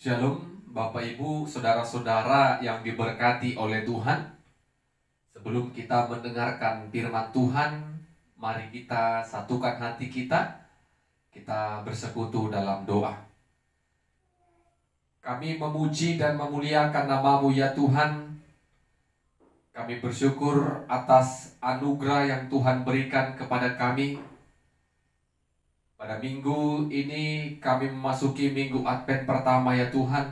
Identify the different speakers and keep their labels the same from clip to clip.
Speaker 1: Shalom Bapak Ibu, saudara-saudara yang diberkati oleh Tuhan. Sebelum kita mendengarkan firman Tuhan, mari kita satukan hati kita. Kita bersekutu dalam doa. Kami memuji dan memuliakan nama-Mu ya Tuhan. Kami bersyukur atas anugerah yang Tuhan berikan kepada kami. Pada minggu ini kami memasuki minggu Advent pertama ya Tuhan.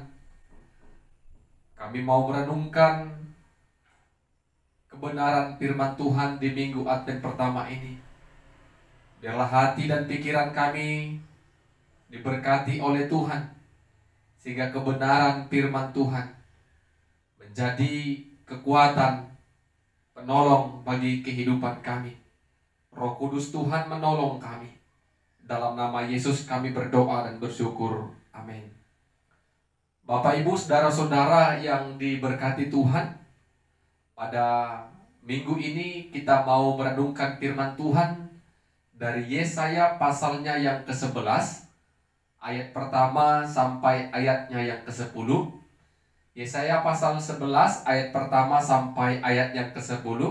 Speaker 1: Kami mau merenungkan kebenaran firman Tuhan di minggu Advent pertama ini. Biarlah hati dan pikiran kami diberkati oleh Tuhan, sehingga kebenaran firman Tuhan menjadi kekuatan penolong bagi kehidupan kami. Roh Kudus Tuhan menolong kami. Dalam nama Yesus kami berdoa dan bersyukur. Amin. Bapak Ibu saudara-saudara yang diberkati Tuhan, pada minggu ini kita mau merenungkan firman Tuhan dari Yesaya pasalnya yang ke-11, ayat pertama sampai ayatnya yang ke-10. Yesaya pasal 11 ayat pertama sampai ayat yang ke-10.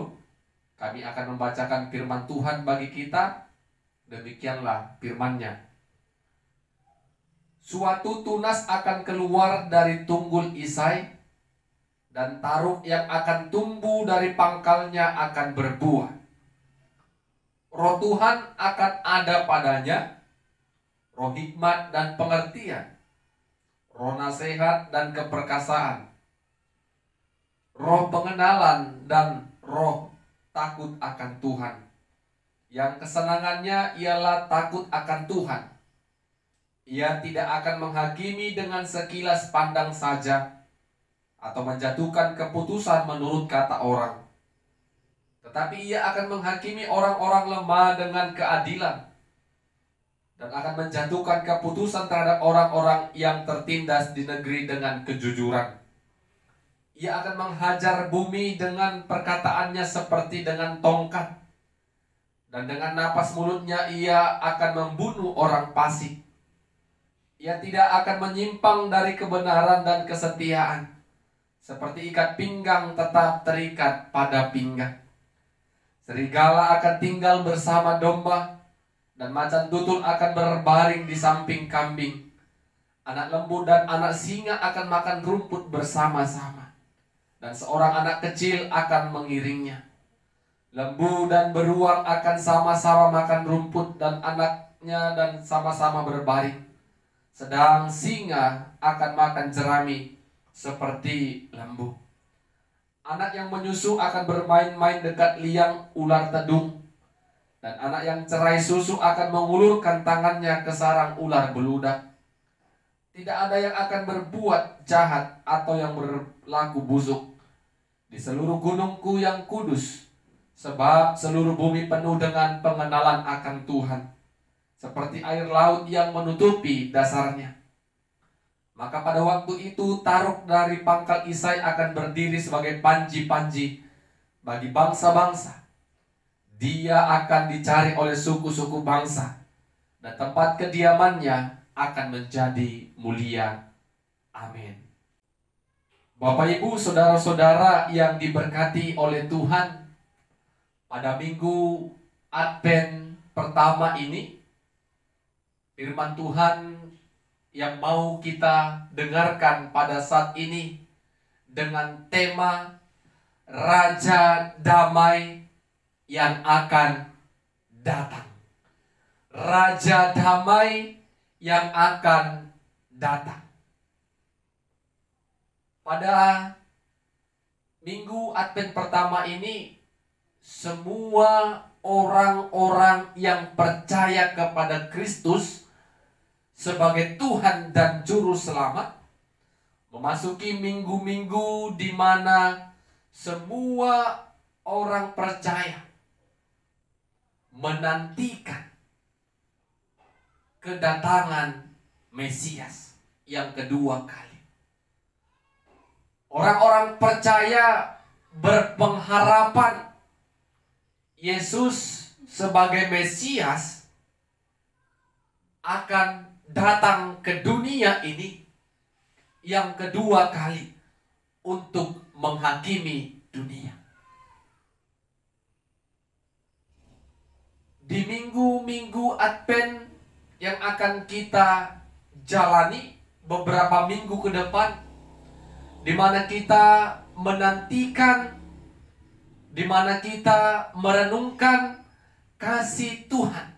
Speaker 1: Kami akan membacakan firman Tuhan bagi kita. Demikianlah firman-Nya. Suatu tunas akan keluar dari tunggul Isai, dan taruk yang akan tumbuh dari pangkalnya akan berbuah. Roh Tuhan akan ada padanya, roh hikmat dan pengertian, roh nasihat dan keperkasaan, roh pengenalan dan roh takut akan Tuhan. Yang kesenangannya ialah takut akan Tuhan. Ia tidak akan menghakimi dengan sekilas pandang saja, atau menjatuhkan keputusan menurut kata orang. Tetapi ia akan menghakimi orang-orang lemah dengan keadilan, dan akan menjatuhkan keputusan terhadap orang-orang yang tertindas di negeri dengan kejujuran. Ia akan menghajar bumi dengan perkataannya seperti dengan tongkat, dan dengan napas mulutnya ia akan membunuh orang fasik. Ia tidak akan menyimpang dari kebenaran dan kesetiaan. Seperti ikat pinggang tetap terikat pada pinggang. Serigala akan tinggal bersama domba, dan macan tutul akan berbaring di samping kambing. Anak lembu dan anak singa akan makan rumput bersama-sama, dan seorang anak kecil akan mengiringnya. Lembu dan beruang akan sama-sama makan rumput dan anaknya dan sama-sama berbaring. Sedang singa akan makan jerami seperti lembu. Anak yang menyusu akan bermain-main dekat liang ular tedung. Dan anak yang cerai susu akan mengulurkan tangannya ke sarang ular beludak. Tidak ada yang akan berbuat jahat atau yang berlaku busuk di seluruh gunungku yang kudus. Sebab seluruh bumi penuh dengan pengenalan akan Tuhan, seperti air laut yang menutupi dasarnya. Maka pada waktu itu taruk dari pangkal Isai akan berdiri sebagai panji-panji bagi bangsa-bangsa. Dia akan dicari oleh suku-suku bangsa, dan tempat kediamannya akan menjadi mulia. Amin. Bapak Ibu saudara-saudara yang diberkati oleh Tuhan, pada minggu Advent pertama ini, firman Tuhan yang mau kita dengarkan pada saat ini dengan tema Raja Damai yang akan datang. Raja Damai yang akan datang. Pada minggu Advent pertama ini, semua orang-orang yang percaya kepada Kristus sebagai Tuhan dan Juru Selamat memasuki minggu-minggu di mana semua orang percaya menantikan kedatangan Mesias yang kedua kali. Orang-orang percaya berpengharapan Yesus sebagai Mesias akan datang ke dunia ini yang kedua kali untuk menghakimi dunia. Di minggu-minggu Advent yang akan kita jalani beberapa minggu ke depan, di mana kita menantikan, di mana kita merenungkan kasih Tuhan,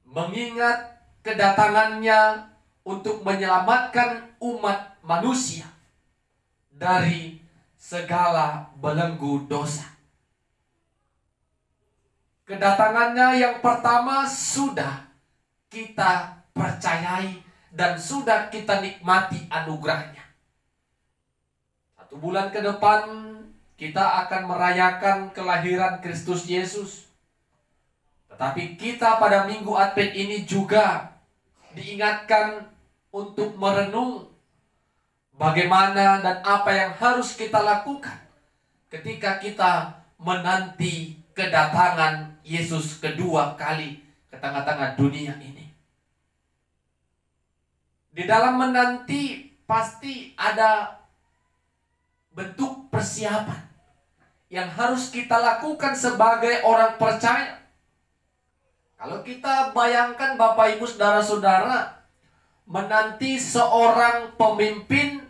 Speaker 1: mengingat kedatangannya untuk menyelamatkan umat manusia dari segala belenggu dosa. Kedatangannya yang pertama sudah kita percayai dan sudah kita nikmati anugerahnya. 1 bulan ke depan kita akan merayakan kelahiran Kristus Yesus. Tetapi kita pada minggu Advent ini juga diingatkan untuk merenung bagaimana dan apa yang harus kita lakukan ketika kita menanti kedatangan Yesus kedua kali ke tengah-tengah dunia ini. Di dalam menanti pasti ada bentuk persiapan yang harus kita lakukan sebagai orang percaya. Kalau kita bayangkan Bapak Ibu Saudara-saudara menanti seorang pemimpin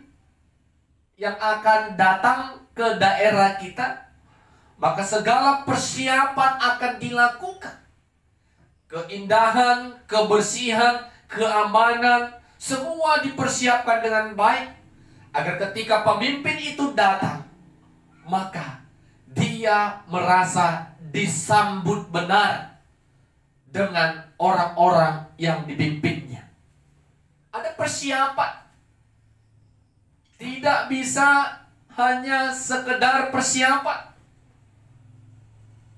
Speaker 1: yang akan datang ke daerah kita, maka segala persiapan akan dilakukan. Keindahan, kebersihan, keamanan, semua dipersiapkan dengan baik agar ketika pemimpin itu datang, maka dia merasa disambut benar dengan orang-orang yang dipimpinnya. Ada persiapan. Tidak bisa hanya sekedar persiapan.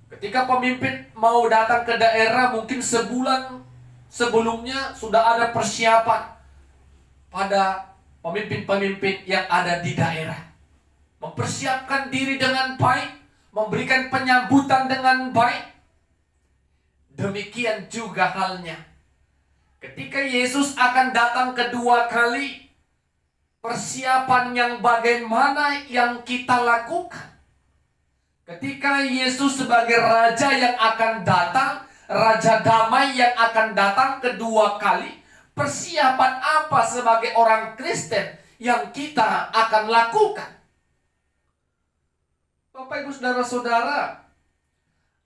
Speaker 1: Ketika pemimpin mau datang ke daerah, mungkin sebulan sebelumnya sudah ada persiapan pada pemimpin-pemimpin yang ada di daerah. Mempersiapkan diri dengan baik, memberikan penyambutan dengan baik. Demikian juga halnya ketika Yesus akan datang kedua kali, persiapan yang bagaimana yang kita lakukan. Ketika Yesus sebagai Raja yang akan datang, Raja damai yang akan datang kedua kali, persiapan apa sebagai orang Kristen yang kita akan lakukan? Bapak Ibu Saudara-saudara,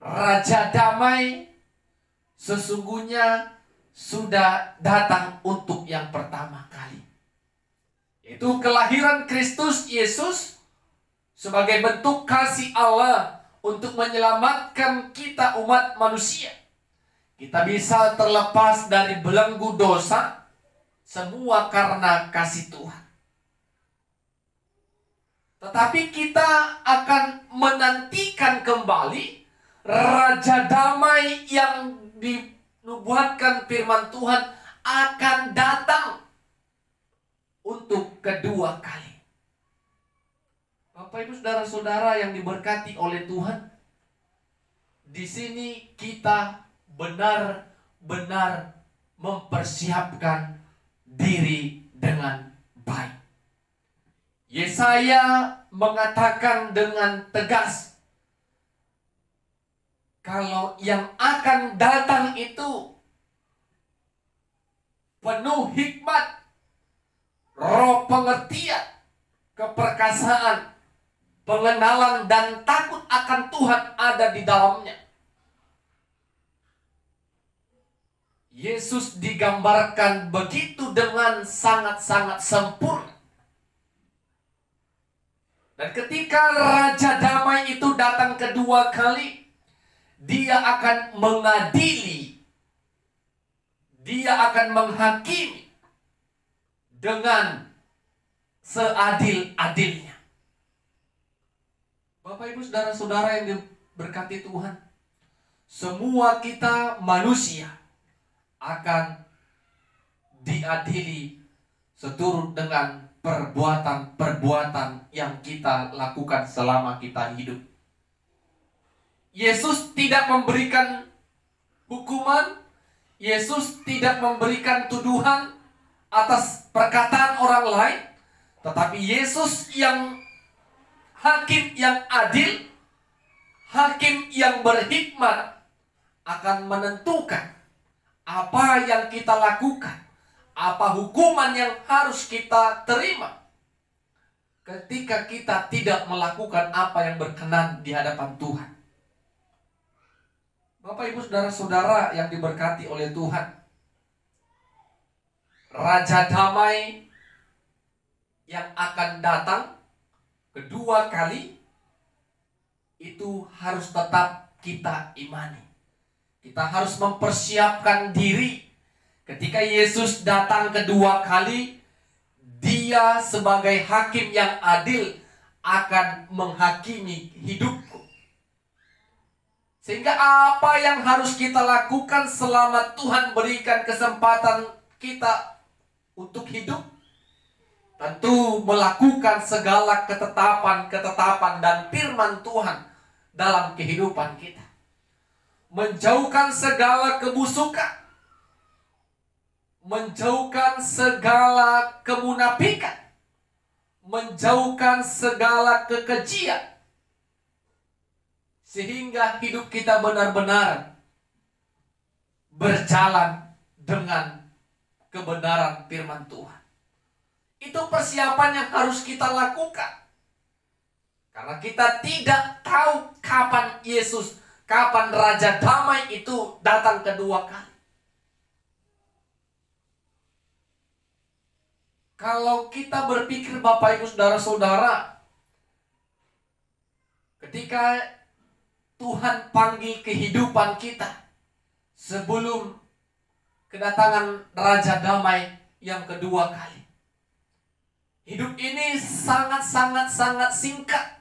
Speaker 1: Raja damai sesungguhnya sudah datang untuk yang pertama kali, yaitu kelahiran Kristus Yesus sebagai bentuk kasih Allah untuk menyelamatkan kita umat manusia. Kita bisa terlepas dari belenggu dosa, semua karena kasih Tuhan. Tetapi kita akan menantikan kembali Raja damai yang dinubuatkan firman Tuhan akan datang untuk kedua kali. Bapak Ibu Saudara-saudara yang diberkati oleh Tuhan, di sini kita benar-benar mempersiapkan diri dengan baik. Yesaya mengatakan dengan tegas, kalau yang akan datang itu penuh hikmat, roh pengertian, keperkasaan, pengenalan dan takut akan Tuhan ada di dalamnya. Yesus digambarkan begitu dengan sangat-sangat sempurna. Dan ketika Raja damai itu datang kedua kali, dia akan mengadili, dia akan menghakimi dengan seadil-adilnya. Bapak Ibu Saudara-saudara yang diberkati Tuhan, semua kita manusia akan diadili seturut dengan perbuatan-perbuatan yang kita lakukan selama kita hidup. Yesus tidak memberikan hukuman, Yesus tidak memberikan tuduhan atas perkataan orang lain, tetapi Yesus yang hakim yang adil, hakim yang berhikmat akan menentukan apa yang kita lakukan, apa hukuman yang harus kita terima ketika kita tidak melakukan apa yang berkenan di hadapan Tuhan. Bapak, Ibu, saudara-saudara yang diberkati oleh Tuhan, Raja Damai yang akan datang kedua kali itu harus tetap kita imani. Kita harus mempersiapkan diri ketika Yesus datang kedua kali. Dia sebagai hakim yang adil akan menghakimi hidupku. Sehingga apa yang harus kita lakukan selama Tuhan berikan kesempatan kita untuk hidup? Tentu melakukan segala ketetapan dan firman Tuhan dalam kehidupan kita. Menjauhkan segala kebusukan, menjauhkan segala kemunafikan, menjauhkan segala kekejian, sehingga hidup kita benar-benar berjalan dengan kebenaran firman Tuhan. Itu persiapan yang harus kita lakukan. Karena kita tidak tahu kapan Yesus, kapan Raja Damai itu datang kedua kali. Kalau kita berpikir, Bapak, Ibu, saudara-saudara, ketika Tuhan panggil kehidupan kita sebelum kedatangan Raja Damai yang kedua kali, hidup ini sangat singkat.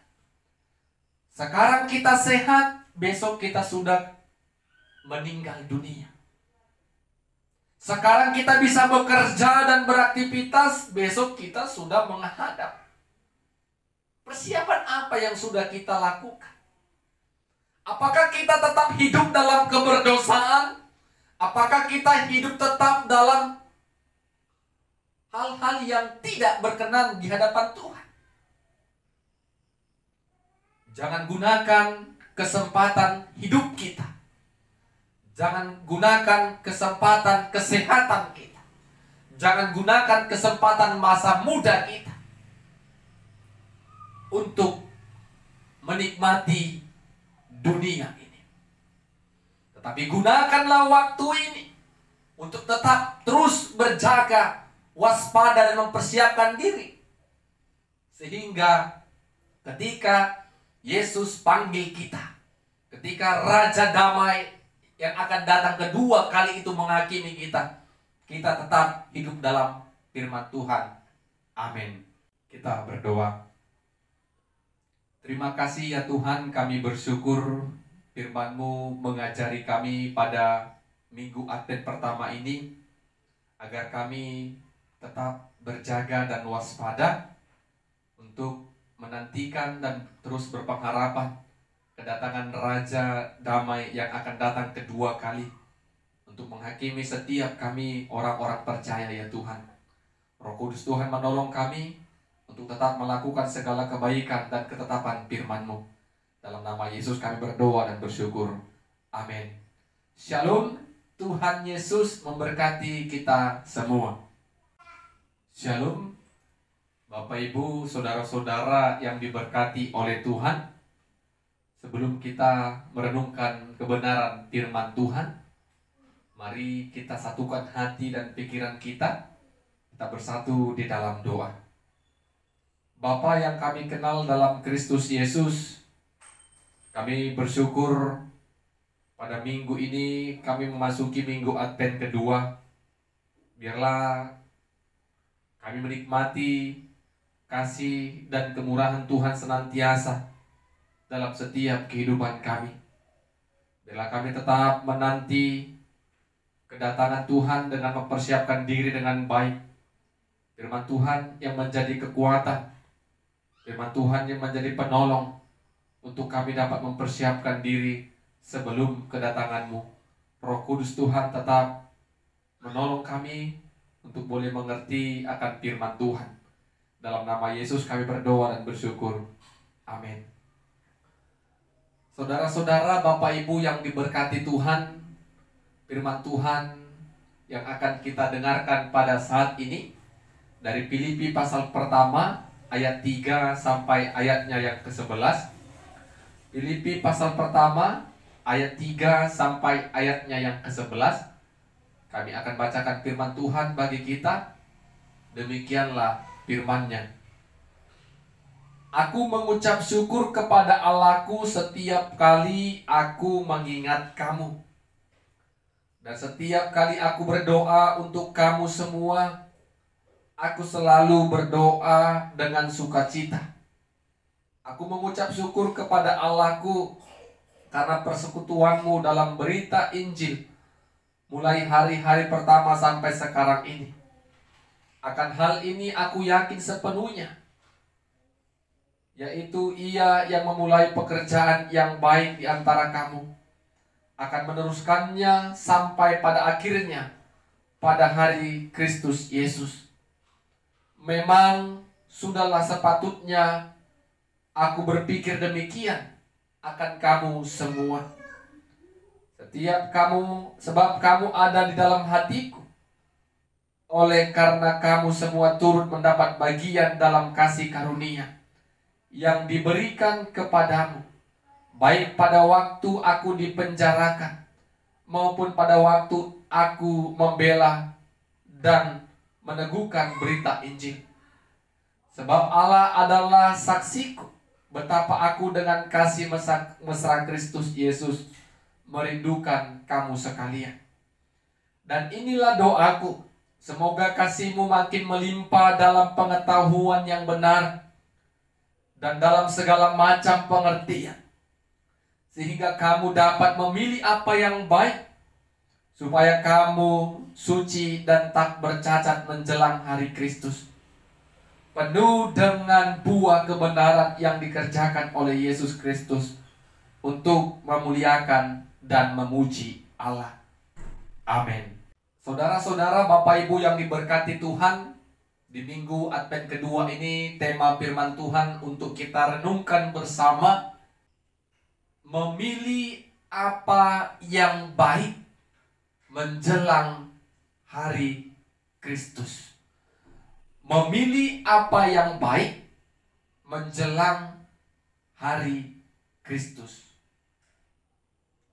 Speaker 1: Sekarang kita sehat, besok kita sudah meninggal dunia. Sekarang kita bisa bekerja dan beraktivitas, besok kita sudah menghadap. Persiapan apa yang sudah kita lakukan? Apakah kita tetap hidup dalam keberdosaan? Apakah kita hidup tetap dalam hal-hal yang tidak berkenan di hadapan Tuhan? Jangan gunakan kesempatan hidup kita. Jangan gunakan kesempatan kesehatan kita. Jangan gunakan kesempatan masa muda kita untuk menikmati dunia ini. Tetapi gunakanlah waktu ini untuk tetap terus berjaga, waspada, dan mempersiapkan diri. Sehingga ketika Yesus panggil kita, ketika Raja Damai yang akan datang kedua kali itu menghakimi kita, kita tetap hidup dalam firman Tuhan. Amin. Kita berdoa. Terima kasih ya Tuhan, kami bersyukur firman-Mu mengajari kami pada minggu Advent pertama ini, agar kami tetap berjaga dan waspada untuk menantikan dan terus berpengharapan kedatangan Raja Damai yang akan datang kedua kali untuk menghakimi setiap kami orang-orang percaya ya Tuhan. Roh Kudus Tuhan menolong kami untuk tetap melakukan segala kebaikan dan ketetapan firman-Mu. Dalam nama Yesus kami berdoa dan bersyukur. Amin. Shalom. Tuhan Yesus memberkati kita semua. Shalom. Bapak, Ibu, saudara-saudara yang diberkati oleh Tuhan. Sebelum kita merenungkan kebenaran firman Tuhan, mari kita satukan hati dan pikiran kita. Kita bersatu di dalam doa. Bapa yang kami kenal dalam Kristus Yesus, kami bersyukur pada minggu ini kami memasuki minggu Advent kedua. Biarlah kami menikmati kasih dan kemurahan Tuhan senantiasa dalam setiap kehidupan kami. Biarlah kami tetap menanti kedatangan Tuhan dengan mempersiapkan diri dengan baik. Firman Tuhan yang menjadi kekuatan, firman Tuhan yang menjadi penolong untuk kami dapat mempersiapkan diri sebelum kedatangan-Mu. Roh Kudus Tuhan tetap menolong kami, untuk boleh mengerti akan firman Tuhan. Dalam nama Yesus kami berdoa dan bersyukur. Amin. Saudara-saudara, Bapak Ibu yang diberkati Tuhan, firman Tuhan yang akan kita dengarkan pada saat ini dari Filipi pasal pertama ayat 3 sampai ayatnya yang ke-11. Filipi pasal pertama ayat 3 sampai ayatnya yang ke-11. Kami akan bacakan firman Tuhan bagi kita. Demikianlah firman-Nya. Aku mengucap syukur kepada Allahku setiap kali aku mengingat kamu. Dan setiap kali aku berdoa untuk kamu semua, aku selalu berdoa dengan sukacita. Aku mengucap syukur kepada Allahku karena persekutuanmu dalam berita Injil mulai hari-hari pertama sampai sekarang ini. Akan hal ini aku yakin sepenuhnya, yaitu Ia yang memulai pekerjaan yang baik di antara kamu akan meneruskannya sampai pada akhirnya pada hari Kristus Yesus. Memang sudahlah sepatutnya aku berpikir demikian akan kamu semua. Sebab kamu ada di dalam hatiku. Oleh karena kamu semua turut mendapat bagian dalam kasih karunia yang diberikan kepadamu, baik pada waktu aku dipenjarakan maupun pada waktu aku membela dan meneguhkan berita Injil. Sebab Allah adalah saksiku betapa aku dengan kasih mesra Kristus Yesus merindukan kamu sekalian. Dan inilah doaku, semoga kasihmu makin melimpah dalam pengetahuan yang benar dan dalam segala macam pengertian, sehingga kamu dapat memilih apa yang baik, supaya kamu suci dan tak bercacat menjelang hari Kristus, penuh dengan buah kebenaran yang dikerjakan oleh Yesus Kristus untuk memuliakan dan memuji Allah. Amin. Saudara-saudara, Bapak Ibu yang diberkati Tuhan, di minggu Advent kedua ini tema firman Tuhan untuk kita renungkan bersama, memilih apa yang baik menjelang hari Kristus. Memilih apa yang baik menjelang hari Kristus.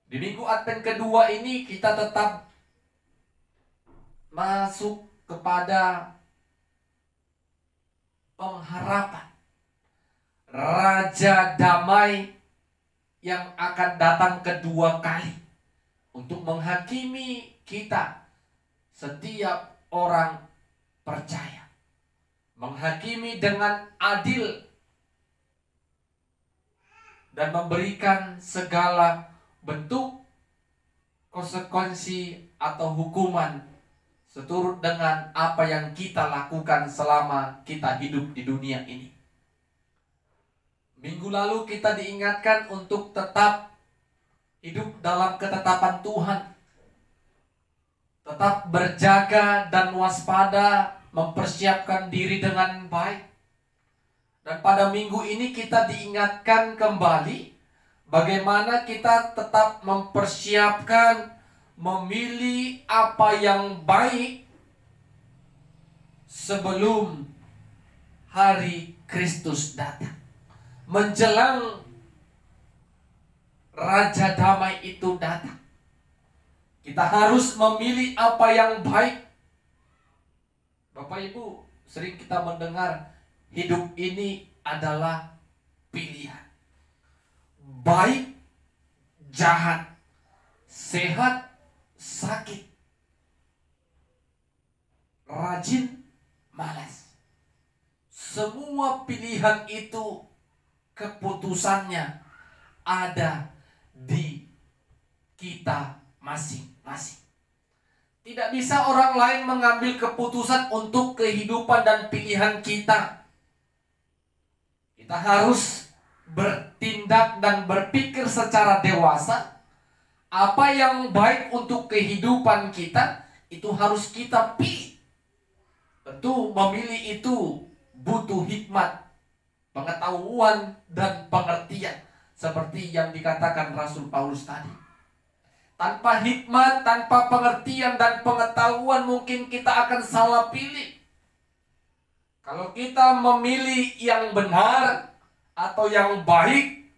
Speaker 1: Di minggu Advent kedua ini kita tetap masuk kepada pengharapan Raja Damai yang akan datang kedua kali untuk menghakimi kita, setiap orang percaya. Menghakimi dengan adil dan memberikan segala bentuk konsekuensi atau hukuman seturut dengan apa yang kita lakukan selama kita hidup di dunia ini. Minggu lalu kita diingatkan untuk tetap hidup dalam ketetapan Tuhan, tetap berjaga dan waspada, mempersiapkan diri dengan baik. Dan pada minggu ini kita diingatkan kembali bagaimana kita tetap mempersiapkan, memilih apa yang baik sebelum hari Kristus datang. Menjelang Raja Damai itu datang, kita harus memilih apa yang baik. Bapak Ibu, sering kita mendengar hidup ini adalah pilihan. Baik, jahat, sehat, sakit, rajin, malas. Semua pilihan itu keputusannya ada di kita masing-masing. Tidak bisa orang lain mengambil keputusan untuk kehidupan dan pilihan kita. Kita harus bertindak dan berpikir secara dewasa. Apa yang baik untuk kehidupan kita, itu harus kita pilih. Tentu memilih itu butuh hikmat, pengetahuan, dan pengertian. Seperti yang dikatakan Rasul Paulus tadi. Tanpa hikmat, tanpa pengertian dan pengetahuan, mungkin kita akan salah pilih. Kalau kita memilih yang benar atau yang baik,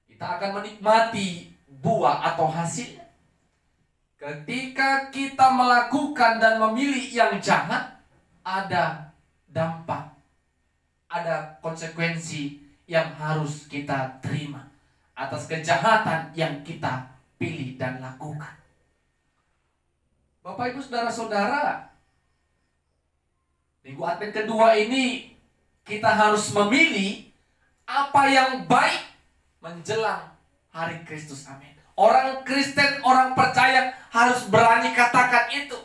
Speaker 1: kita akan menikmati buah atau hasilnya. Ketika kita melakukan dan memilih yang jahat, ada dampak, ada konsekuensi yang harus kita terima atas kejahatan yang kita pilih dan lakukan. Bapak, Ibu, saudara-saudara, Minggu Advent kedua ini kita harus memilih apa yang baik menjelang hari Kristus. Amin. Orang Kristen, orang percaya harus berani katakan itu.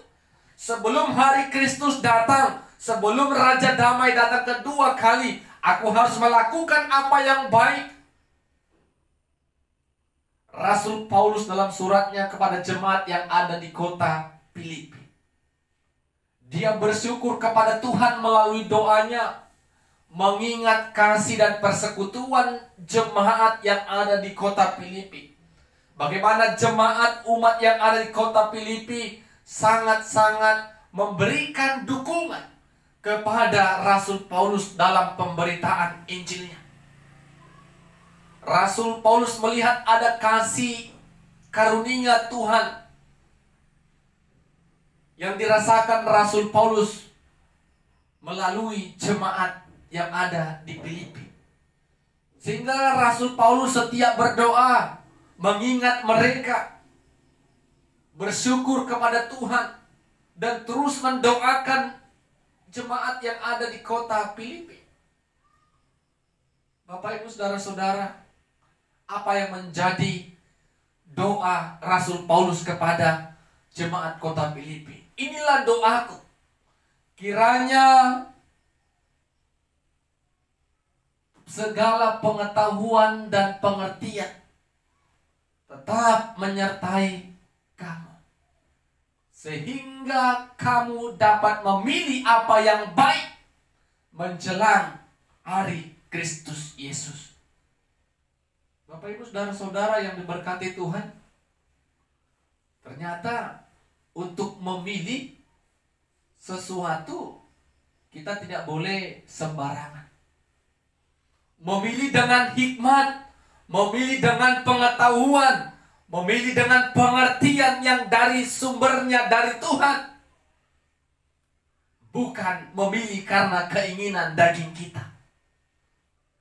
Speaker 1: Sebelum hari Kristus datang, sebelum Raja Damai datang kedua kali, aku harus melakukan apa yang baik. Rasul Paulus dalam suratnya kepada jemaat yang ada di kota Filipi, dia bersyukur kepada Tuhan melalui doanya, mengingat kasih dan persekutuan jemaat yang ada di kota Filipi. Bagaimana jemaat umat yang ada di kota Filipi sangat-sangat memberikan dukungan kepada Rasul Paulus dalam pemberitaan Injilnya. Rasul Paulus melihat ada kasih karunia Tuhan yang dirasakan Rasul Paulus melalui jemaat yang ada di Filipi. Sehingga Rasul Paulus setiap berdoa mengingat mereka, bersyukur kepada Tuhan, dan terus mendoakan jemaat yang ada di kota Filipi. Bapak, Ibu, saudara-saudara, apa yang menjadi doa Rasul Paulus kepada jemaat kota Filipi? Inilah doaku, kiranya segala pengetahuan dan pengertian tetap menyertai kamu, sehingga kamu dapat memilih apa yang baik menjelang hari Kristus Yesus. Bapak, Ibu, saudara-saudara yang diberkati Tuhan, ternyata untuk memilih sesuatu kita tidak boleh sembarangan. Memilih dengan hikmat, memilih dengan pengetahuan, memilih dengan pengertian yang dari sumbernya dari Tuhan. Bukan memilih karena keinginan daging kita.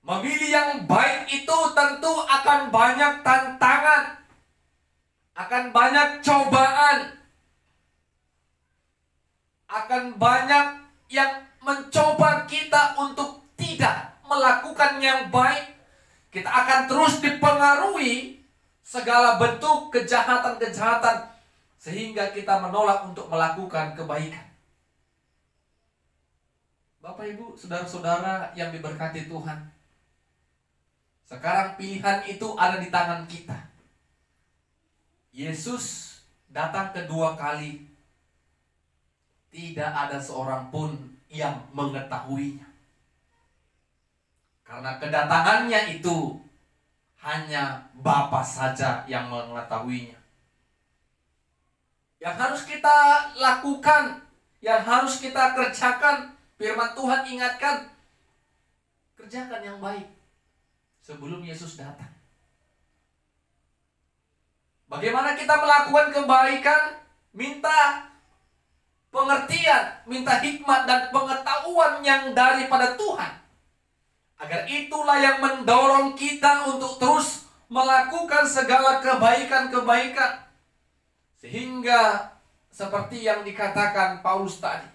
Speaker 1: Memilih yang baik itu tentu akan banyak tantangan, akan banyak cobaan, akan banyak yang mencoba kita untuk tidak melakukan yang baik. Kita akan terus dipengaruhi segala bentuk kejahatan-kejahatan, sehingga kita menolak untuk melakukan kebaikan. Bapak, Ibu, saudara-saudara yang diberkati Tuhan, sekarang pilihan itu ada di tangan kita. Yesus datang kedua kali, tidak ada seorang pun yang mengetahuinya. Karena kedatangannya itu hanya Bapa saja yang mengetahuinya. Yang harus kita lakukan, yang harus kita kerjakan, firman Tuhan ingatkan, kerjakan yang baik sebelum Yesus datang. Bagaimana kita melakukan kebaikan? Minta pengertian, minta hikmat dan pengetahuan yang daripada Tuhan. Agar itulah yang mendorong kita untuk terus melakukan segala kebaikan-kebaikan. Sehingga seperti yang dikatakan Paulus tadi,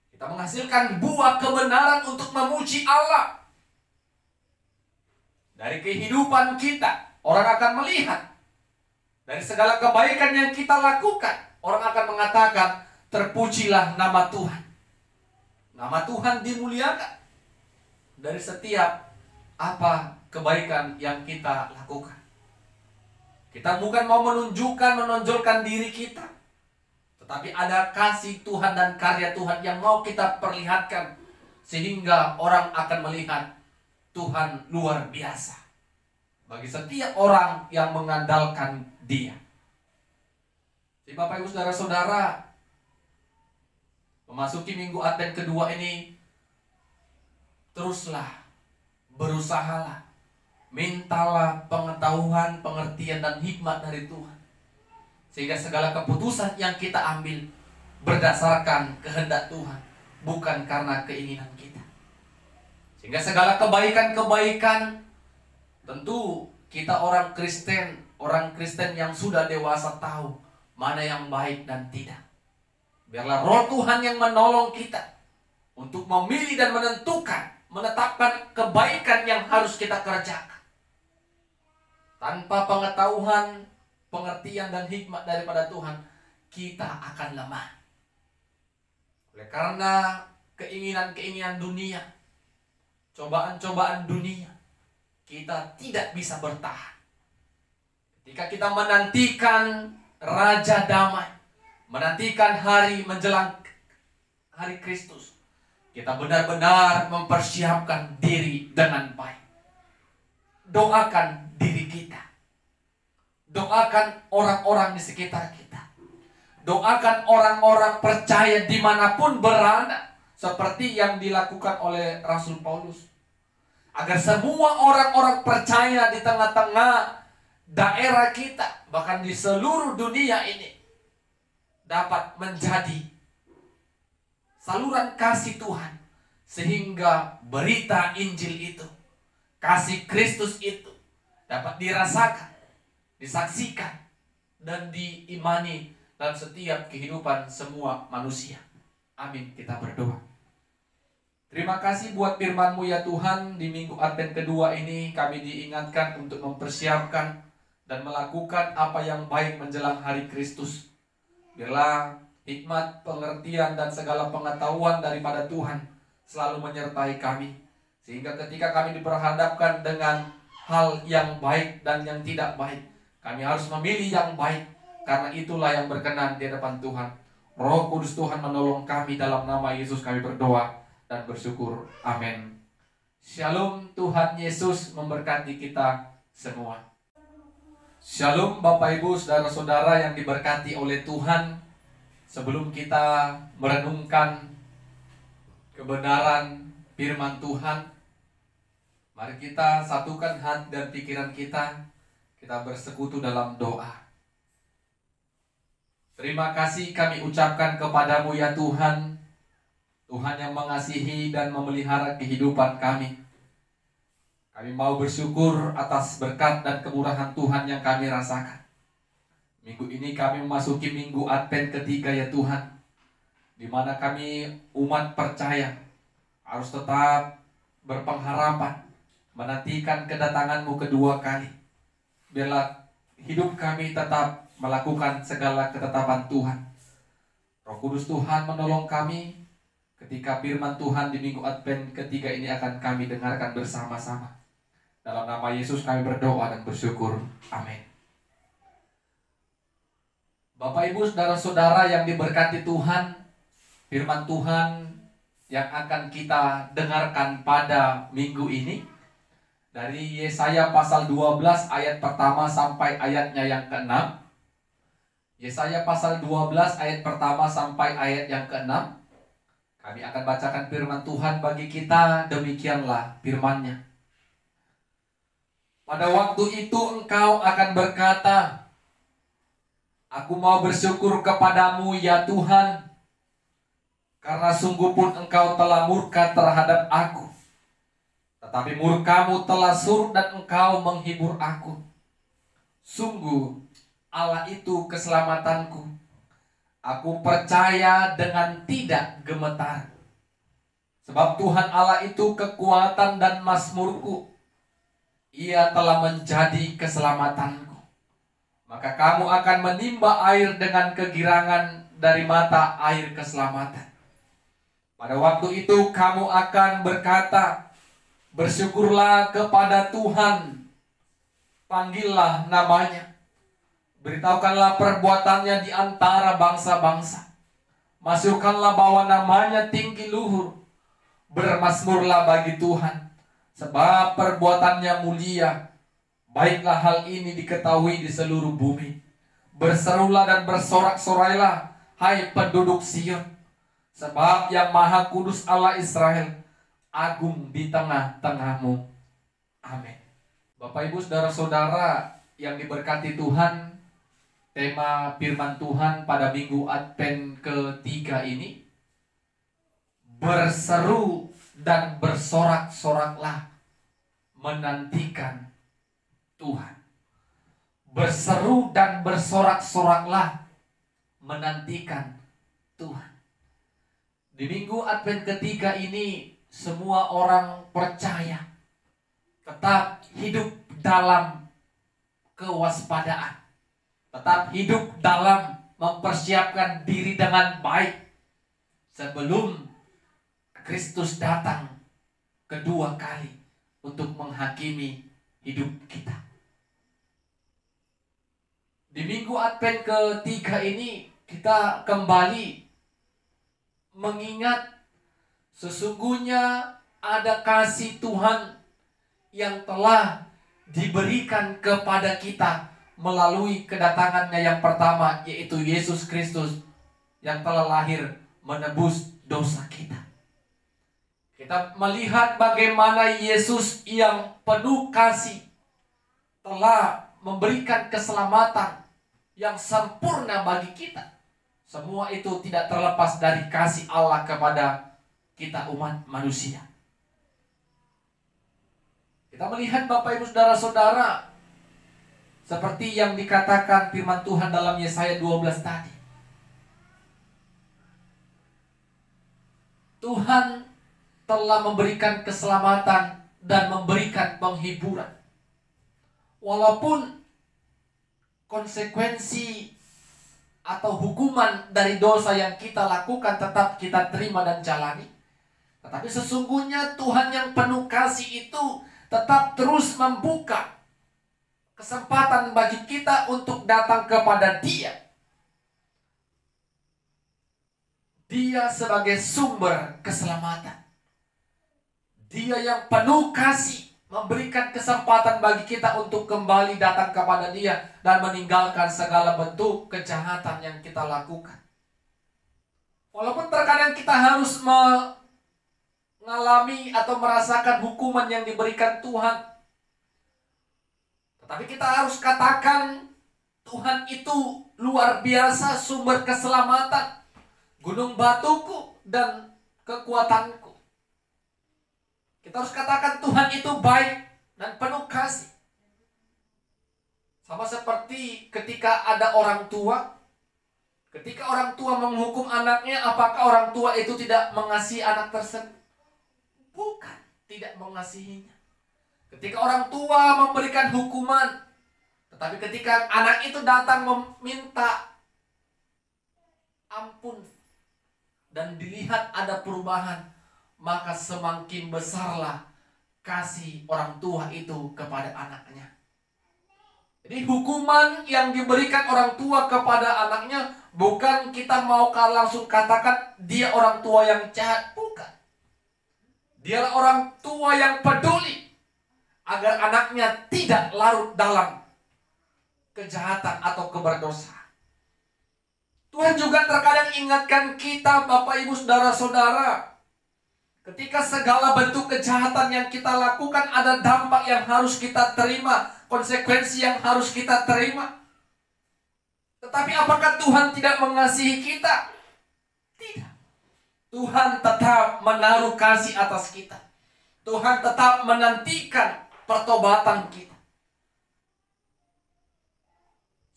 Speaker 1: kita menghasilkan buah kebenaran untuk memuji Allah. Dari kehidupan kita, orang akan melihat. Dari segala kebaikan yang kita lakukan, orang akan mengatakan, terpujilah nama Tuhan. Nama Tuhan dimuliakan dari setiap apa kebaikan yang kita lakukan. Kita bukan mau menonjolkan diri kita, Tetapi ada kasih Tuhan dan karya Tuhan yang mau kita perlihatkan, sehingga orang akan melihat Tuhan luar biasa bagi setiap orang yang mengandalkan Dia. Jadi Bapak Ibu Saudara-saudara, memasuki minggu Advent kedua ini, teruslah, berusahalah, mintalah pengetahuan, pengertian, dan hikmat dari Tuhan, sehingga segala keputusan yang kita ambil berdasarkan kehendak Tuhan, bukan karena keinginan kita. Sehingga segala kebaikan-kebaikan, tentu kita orang Kristen yang sudah dewasa tahu mana yang baik dan tidak. Biarlah Roh Tuhan yang menolong kita untuk memilih dan menetapkan kebaikan yang harus kita kerjakan. Tanpa pengetahuan, pengertian, dan hikmat daripada Tuhan, kita akan lemah. Oleh karena keinginan-keinginan dunia, cobaan-cobaan dunia, kita tidak bisa bertahan. Ketika kita menantikan Raja Damai, menantikan hari menjelang hari Kristus, kita benar-benar mempersiapkan diri dengan baik. Doakan diri kita. Doakan orang-orang di sekitar kita. Doakan orang-orang percaya dimanapun berada, seperti yang dilakukan oleh Rasul Paulus. Agar semua orang-orang percaya di tengah-tengah daerah kita, bahkan di seluruh dunia ini, dapat menjadi saluran kasih Tuhan, sehingga berita Injil itu, kasih Kristus itu, dapat dirasakan, disaksikan, dan diimani dalam setiap kehidupan semua manusia. Amin. Kita berdoa. Terima kasih buat firman-Mu ya Tuhan. Di minggu Advent kedua ini kami diingatkan untuk mempersiapkan dan melakukan apa yang baik menjelang hari Kristus. Biarlah hikmat, pengertian, dan segala pengetahuan daripada Tuhan selalu menyertai kami, sehingga ketika kami diperhadapkan dengan hal yang baik dan yang tidak baik, kami harus memilih yang baik, karena itulah yang berkenan di hadapan Tuhan. Roh Kudus Tuhan menolong kami, dalam nama Yesus kami berdoa dan bersyukur. Amin. Shalom. Tuhan Yesus memberkati kita semua. Shalom Bapak Ibu Saudara-saudara yang diberkati oleh Tuhan. Sebelum kita merenungkan kebenaran firman Tuhan, mari kita satukan hati dan pikiran kita. Kita bersekutu dalam doa. Terima kasih kami ucapkan kepadamu ya Tuhan, Tuhan yang mengasihi dan memelihara kehidupan kami. Kami mau bersyukur atas berkat dan kemurahan Tuhan yang kami rasakan. Minggu ini kami memasuki minggu Advent ketiga ya Tuhan, di mana kami umat percaya harus tetap berpengharapan, menantikan kedatangan-Mu kedua kali. Biarlah hidup kami tetap melakukan segala ketetapan Tuhan. Roh Kudus Tuhan menolong kami ketika firman Tuhan di minggu Advent ketiga ini akan kami dengarkan bersama-sama. Dalam nama Yesus kami berdoa dan bersyukur. Amin. Bapak Ibu Saudara-saudara yang diberkati Tuhan, firman Tuhan yang akan kita dengarkan pada minggu ini dari Yesaya pasal 12 ayat pertama sampai ayatnya yang ke-6. Yesaya pasal 12 ayat pertama sampai ayat yang ke-6. Kami akan bacakan firman Tuhan bagi kita. Demikianlah firman-Nya. Pada waktu itu engkau akan berkata, Aku mau bersyukur kepadamu ya Tuhan, karena sungguh pun engkau telah murka terhadap aku. Tetapi murkamu telah surut dan engkau menghibur aku. Sungguh Allah itu keselamatanku. Aku percaya dengan tidak gemetar. Sebab Tuhan Allah itu kekuatan dan mazmurku. Ia telah menjadi keselamatanku. Maka kamu akan menimba air dengan kegirangan dari mata air keselamatan. Pada waktu itu kamu akan berkata, Bersyukurlah kepada Tuhan, panggillah namanya. Beritahukanlah perbuatannya di antara bangsa-bangsa. Masukkanlah bahwa namanya tinggi luhur. Bermasmurlah bagi Tuhan, sebab perbuatannya mulia. Baiklah hal ini diketahui di seluruh bumi. Berserulah dan bersorak-sorailah, hai penduduk Sion. Sebab yang Maha Kudus Allah Israel agung di tengah-tengahmu. Amin. Bapak Ibu Saudara-saudara yang diberkati Tuhan, tema firman Tuhan pada minggu Advent ketiga ini, berseru dan bersorak-soraklah menantikan Tuhan. Berseru dan bersorak-soraklah menantikan Tuhan. Di minggu Advent ketiga ini, semua orang percaya tetap hidup dalam kewaspadaan, tetap hidup dalam mempersiapkan diri dengan baik sebelum Kristus datang kedua kali untuk menghakimi hidup kita. Di minggu Advent ketiga ini kita kembali mengingat sesungguhnya ada kasih Tuhan yang telah diberikan kepada kita melalui kedatangannya yang pertama, yaitu Yesus Kristus yang telah lahir menebus dosa kita. Kita melihat bagaimana Yesus yang penuh kasih telah memberikan keselamatan yang sempurna bagi kita. Semua itu tidak terlepas dari kasih Allah kepada kita umat manusia. Kita melihat Bapak Ibu Saudara-saudara, seperti yang dikatakan firman Tuhan dalam Yesaya 12 tadi. Tuhan telah memberikan keselamatan dan memberikan penghiburan. Walaupun konsekuensi atau hukuman dari dosa yang kita lakukan tetap kita terima dan jalani, tetapi sesungguhnya Tuhan yang penuh kasih itu tetap terus membuka kesempatan bagi kita untuk datang kepada Dia. Dia sebagai sumber keselamatan. Dia yang penuh kasih memberikan kesempatan bagi kita untuk kembali datang kepada Dia dan meninggalkan segala bentuk kejahatan yang kita lakukan. Walaupun terkadang kita harus mengalami atau merasakan hukuman yang diberikan Tuhan, tetapi kita harus katakan Tuhan itu luar biasa, sumber keselamatan, gunung batuku dan kekuatanku. Kita harus katakan Tuhan itu baik dan penuh kasih. Sama seperti ketika ada orang tua. Ketika orang tua menghukum anaknya, apakah orang tua itu tidak mengasihi anak tersebut? Bukan, tidak mengasihinya. Ketika orang tua memberikan hukuman, tetapi ketika anak itu datang meminta ampun dan dilihat ada perubahan, maka semakin besarlah kasih orang tua itu kepada anaknya. Jadi hukuman yang diberikan orang tua kepada anaknya bukan kita mau langsung katakan dia orang tua yang jahat, bukan. Dialah orang tua yang peduli agar anaknya tidak larut dalam kejahatan atau keberdosaan. Tuhan juga terkadang ingatkan kita, Bapak Ibu Saudara-saudara, ketika segala bentuk kejahatan yang kita lakukan ada dampak yang harus kita terima, konsekuensi yang harus kita terima. Tetapi apakah Tuhan tidak mengasihi kita? Tidak. Tuhan tetap menaruh kasih atas kita. Tuhan tetap menantikan pertobatan kita.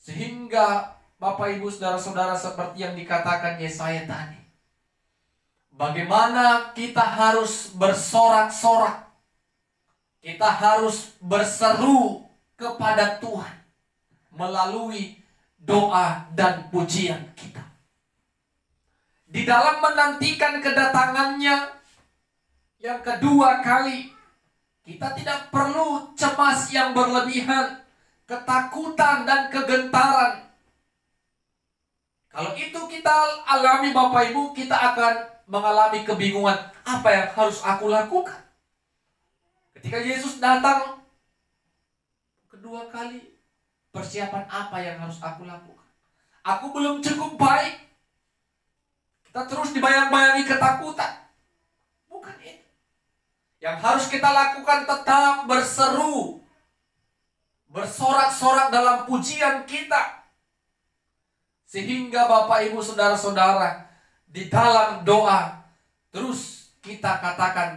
Speaker 1: Sehingga Bapak Ibu Saudara-saudara, seperti yang dikatakan Yesaya tadi, bagaimana kita harus bersorak-sorak, kita harus berseru kepada Tuhan melalui doa dan pujian kita. Di dalam menantikan kedatangannya yang kedua kali, kita tidak perlu cemas yang berlebihan, ketakutan dan kegentaran. Kalau itu kita alami Bapak Ibu, kita akan mengalami kebingungan. Apa yang harus aku lakukan? Ketika Yesus datang kedua kali, persiapan apa yang harus aku lakukan? Aku belum cukup baik. Kita terus dibayang-bayangi ketakutan. Bukan itu. Yang harus kita lakukan tetap berseru, bersorak-sorak dalam pujian kita. Sehingga Bapak Ibu Saudara-saudara, di dalam doa terus kita katakan,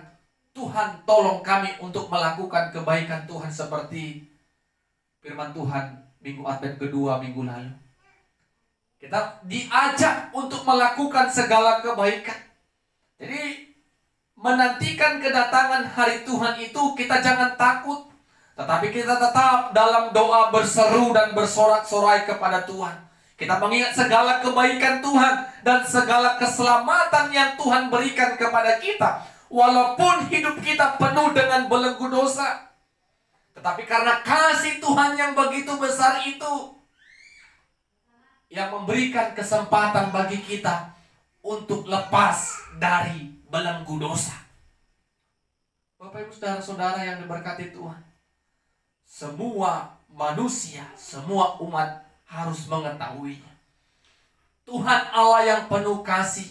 Speaker 1: Tuhan tolong kami untuk melakukan kebaikan Tuhan, seperti firman Tuhan minggu Advent kedua minggu lalu. Kita diajak untuk melakukan segala kebaikan. Jadi menantikan kedatangan hari Tuhan itu kita jangan takut, tetapi kita tetap dalam doa berseru dan bersorak-sorai kepada Tuhan. Kita mengingat segala kebaikan Tuhan dan segala keselamatan yang Tuhan berikan kepada kita. Walaupun hidup kita penuh dengan belenggu dosa, tetapi karena kasih Tuhan yang begitu besar itu, yang memberikan kesempatan bagi kita untuk lepas dari belenggu dosa. Bapak Ibu Saudara-saudara yang diberkati Tuhan, semua manusia, semua umat harus mengetahuinya. Tuhan Allah yang penuh kasih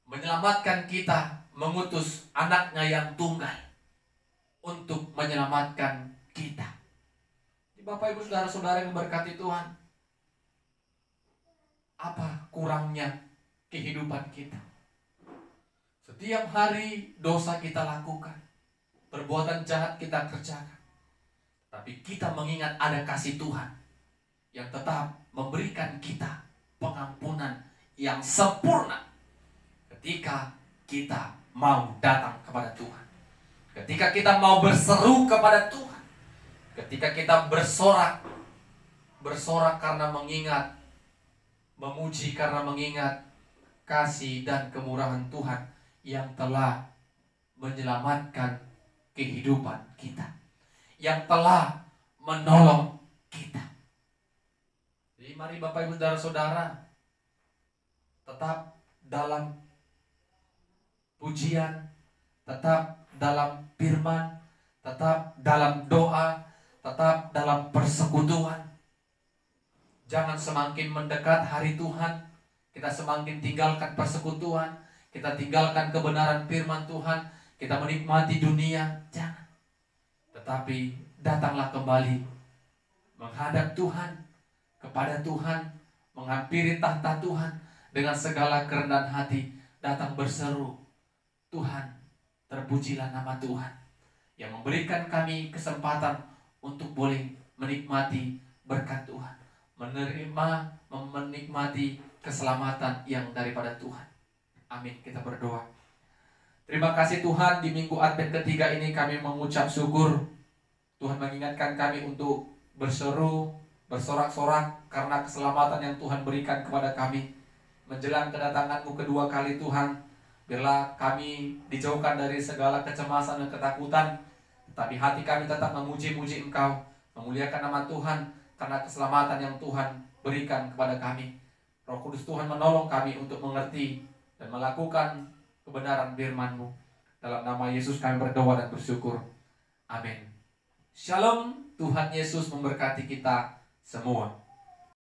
Speaker 1: menyelamatkan kita, mengutus anaknya yang tunggal untuk menyelamatkan kita. Bapak Ibu Saudara-saudara yang diberkati Tuhan, apa kurangnya kehidupan kita? Setiap hari dosa kita lakukan, perbuatan jahat kita kerjakan, tapi kita mengingat ada kasih Tuhan yang tetap memberikan kita pengampunan yang sempurna ketika kita mau datang kepada Tuhan, ketika kita mau berseru kepada Tuhan, ketika kita bersorak karena mengingat, memuji karena mengingat kasih dan kemurahan Tuhan yang telah menyelamatkan kehidupan kita, yang telah menolong kita. Jadi mari Bapak Ibu Saudara-saudara tetap dalam pujian, tetap dalam firman, tetap dalam doa, tetap dalam persekutuan. Jangan semakin mendekat hari Tuhan, kita semakin tinggalkan persekutuan, kita tinggalkan kebenaran firman Tuhan, kita menikmati dunia. Jangan. Tetapi datanglah kembali menghadap Tuhan, kepada Tuhan, menghampiri tahta Tuhan dengan segala kerendahan hati, datang berseru, Tuhan, terpujilah nama Tuhan yang memberikan kami kesempatan untuk boleh menikmati berkat Tuhan, menikmati keselamatan yang daripada Tuhan. Amin. Kita berdoa. Terima kasih Tuhan, di minggu Advent ketiga ini kami mengucap syukur. Tuhan mengingatkan kami untuk berseru, bersorak-sorak karena keselamatan yang Tuhan berikan kepada kami. Menjelang kedatangan-Mu kedua kali Tuhan, biarlah kami dijauhkan dari segala kecemasan dan ketakutan, tetapi hati kami tetap memuji-muji Engkau, memuliakan nama Tuhan karena keselamatan yang Tuhan berikan kepada kami. Roh Kudus Tuhan menolong kami untuk mengerti dan melakukan kebenaran firman-Mu. Dalam nama Yesus kami berdoa dan bersyukur. Amin. Shalom. Tuhan Yesus memberkati kita semua.